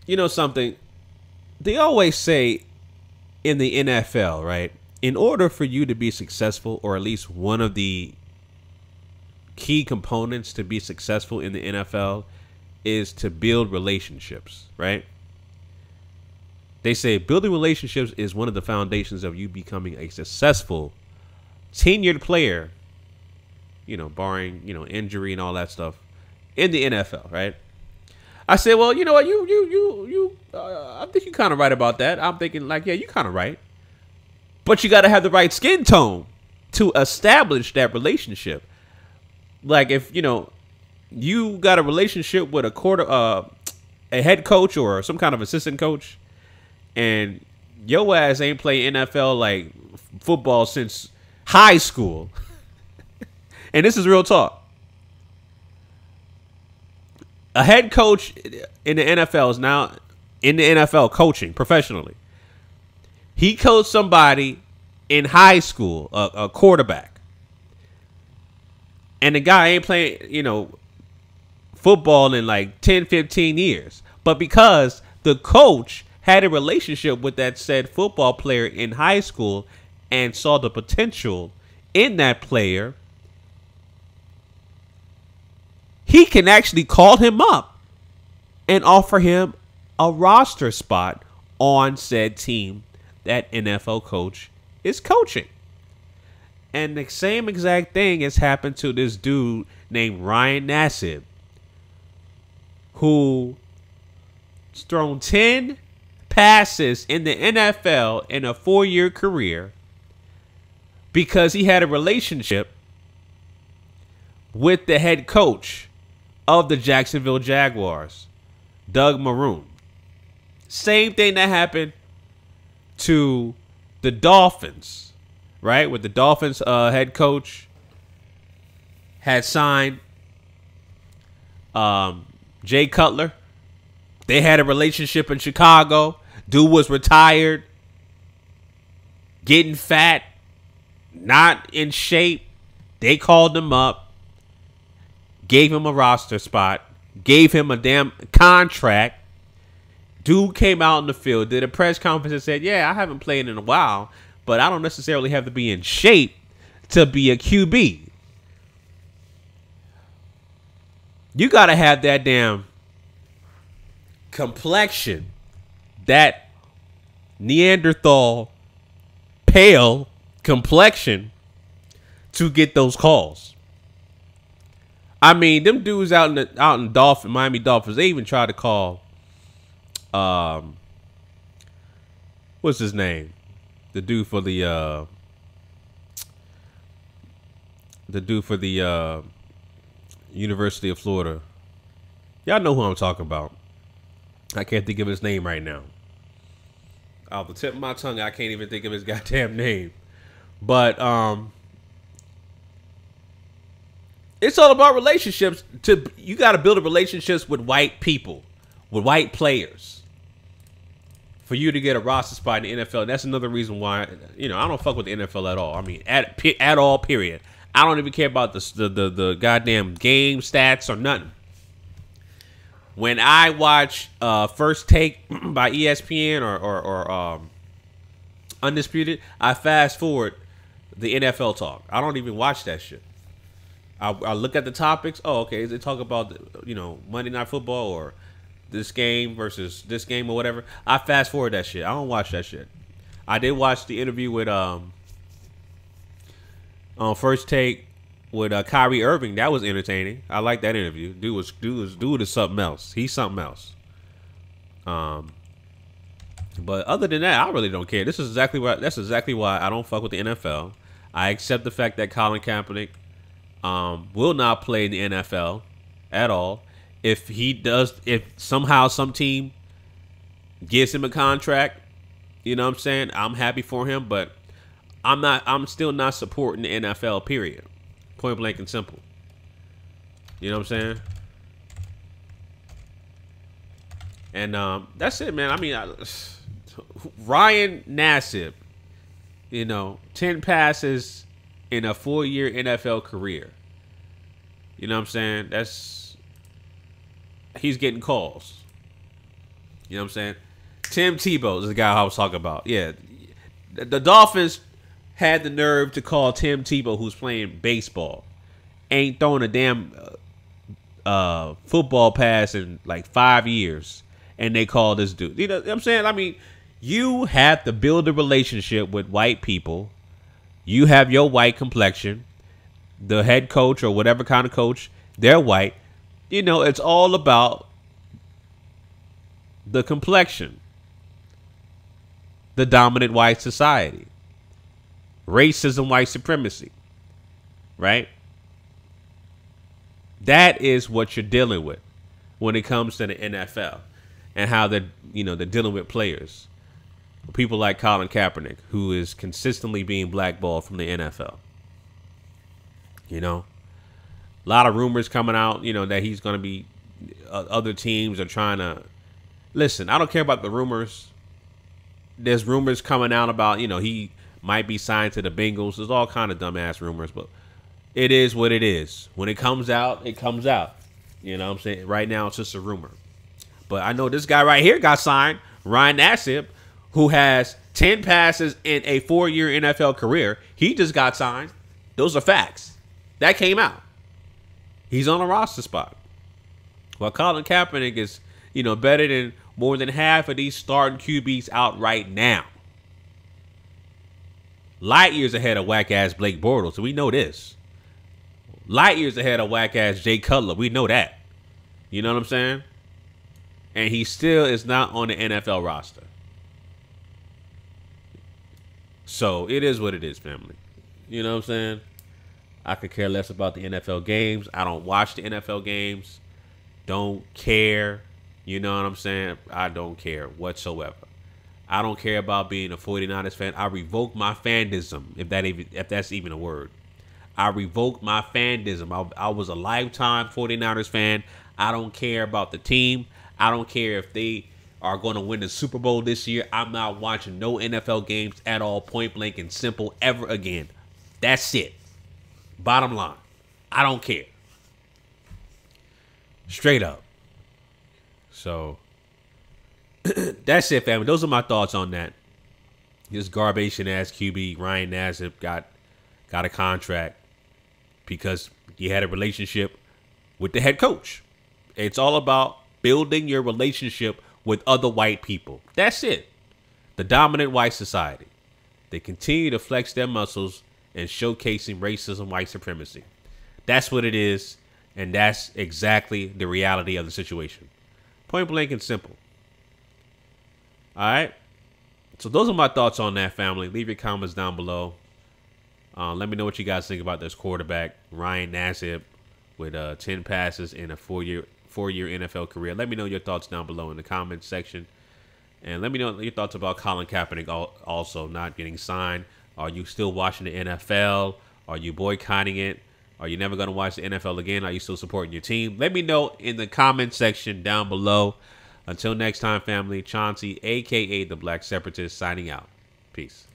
You know something? They always say in the NFL, right? In order for you to be successful, or at least one of the key components to be successful in the NFL, is to build relationships, right? They say building relationships is one of the foundations of you becoming a successful tenured player, barring, injury and all that stuff in the NFL, right? I said, well, you know what, I think you're kind of right about that. I'm thinking like, yeah, you're kind of right. But you got to have the right skin tone to establish that relationship. Like if, you got a relationship with a head coach or some kind of assistant coach, and your ass ain't played NFL like football since high school. And this is real talk. A head coach in the NFL is now in the NFL coaching professionally. He coached somebody in high school, a quarterback. And the guy ain't playing, football in like 10, 15 years. But because the coach had a relationship with that said football player in high school and saw the potential in that player, he can actually call him up and offer him a roster spot on said team that NFL coach is coaching. And the same exact thing has happened to this dude named Ryan Nassib, who's thrown 10 passes in the NFL in a 4-year career because he had a relationship with the head coach of the Jacksonville Jaguars, Doug Maroon. Same thing that happened to the Dolphins, right? With the Dolphins head coach had signed Jay Cutler. They had a relationship in Chicago. Dude was retired, getting fat, not in shape. They called him up, gave him a roster spot, gave him a damn contract. Dude came out in the field, did a press conference and said, yeah, I haven't played in a while, but I don't necessarily have to be in shape to be a QB. You got to have that damn complexion, that Neanderthal pale complexion to get those calls. I mean, them dudes out in Miami Dolphins, they even tried to call what's his name? The dude for the University of Florida. Y'all know who I'm talking about. I can't think of his name right now. Off the tip of my tongue, I can't even think of his goddamn name. But it's all about relationships. You got to build relationships with white people, with white players, for you to get a roster spot in the NFL. And that's another reason why, I don't fuck with the NFL at all. I mean, at all, period. I don't even care about the goddamn game stats or nothing. When I watch First Take by ESPN or Undisputed, I fast forward the NFL talk. I don't even watch that shit. I look at the topics. Oh, okay. They talk about Monday Night Football or this game versus this game or whatever. I fast forward that shit. I don't watch that shit. I did watch the interview with on First Take with Kyrie Irving. That was entertaining. I like that interview. Dude is something else. He's something else. But other than that, I really don't care. That's exactly why I don't fuck with the NFL. I accept the fact that Colin Kaepernick will not play in the NFL at all. If somehow some team gives him a contract, you know what I'm saying? I'm happy for him, but I'm still not supporting the NFL, period. Point blank and simple. You know what I'm saying? And that's it, man. I mean, Ryan Nassib, 10 passes in a 4-year NFL career. You know what I'm saying? He's getting calls. You know what I'm saying? Tim Tebow is the guy I was talking about. Yeah. The Dolphins had the nerve to call Tim Tebow, who's playing baseball, ain't throwing a damn football pass in like 5 years, and they call this dude. You know what I'm saying? I mean, you have to build a relationship with white people. You have your white complexion. The head coach or whatever kind of coach, they're white. You know, it's all about the complexion. The dominant white society. Racism, white supremacy. Right? That is what you're dealing with when it comes to the NFL and how they're dealing with players. People like Colin Kaepernick, who is consistently being blackballed from the NFL. You know, a lot of rumors coming out, that he's going to be, other teams are trying to, listen, I don't care about the rumors. There's rumors coming out about, he might be signed to the Bengals. There's all kind of dumbass rumors, but it is what it is. When it comes out, it comes out. You know what I'm saying? Right now, it's just a rumor. But I know this guy right here got signed, Ryan Nassib, who has 10 passes in a 4-year NFL career. He just got signed. Those are facts. That came out. He's on a roster spot. Well, Colin Kaepernick is, better than more than half of these starting QBs out right now. Light years ahead of whack-ass Blake Bortles, so we know this. Light years ahead of whack-ass Jay Cutler, we know that. You know what I'm saying? And he still is not on the NFL roster. So, it is what it is, family. You know what I'm saying? I could care less about the NFL games. I don't watch the NFL games. Don't care. You know what I'm saying? I don't care whatsoever. I don't care about being a 49ers fan. I revoke my fandism, if that's even a word. I revoke my fandism. I was a lifetime 49ers fan. I don't care about the team. I don't care if they are going to win the Super Bowl this year. I'm not watching no NFL games at all, point blank and simple, ever again. That's it. Bottom line, I don't care. Straight up. So, that's it, family. Those are my thoughts on that. This garbation-ass QB, Ryan Nassib, got a contract because he had a relationship with the head coach. It's all about building your relationship with other white people. That's it. The dominant white society. They continue to flex their muscles and showcasing racism, white supremacy. That's what it is, and that's exactly the reality of the situation. Point blank and simple. All right? So those are my thoughts on that, family. Leave your comments down below. Let me know what you guys think about this quarterback, Ryan Nassib, with 10 passes in a 4-year NFL career. Let me know your thoughts down below in the comments section. And let me know your thoughts about Colin Kaepernick also not getting signed. Are you still watching the NFL? Are you boycotting it? Are you never going to watch the NFL again? Are you still supporting your team? Let me know in the comment section down below. Until next time, family, Chauncey, a.k.a. the Black Separatist, signing out. Peace.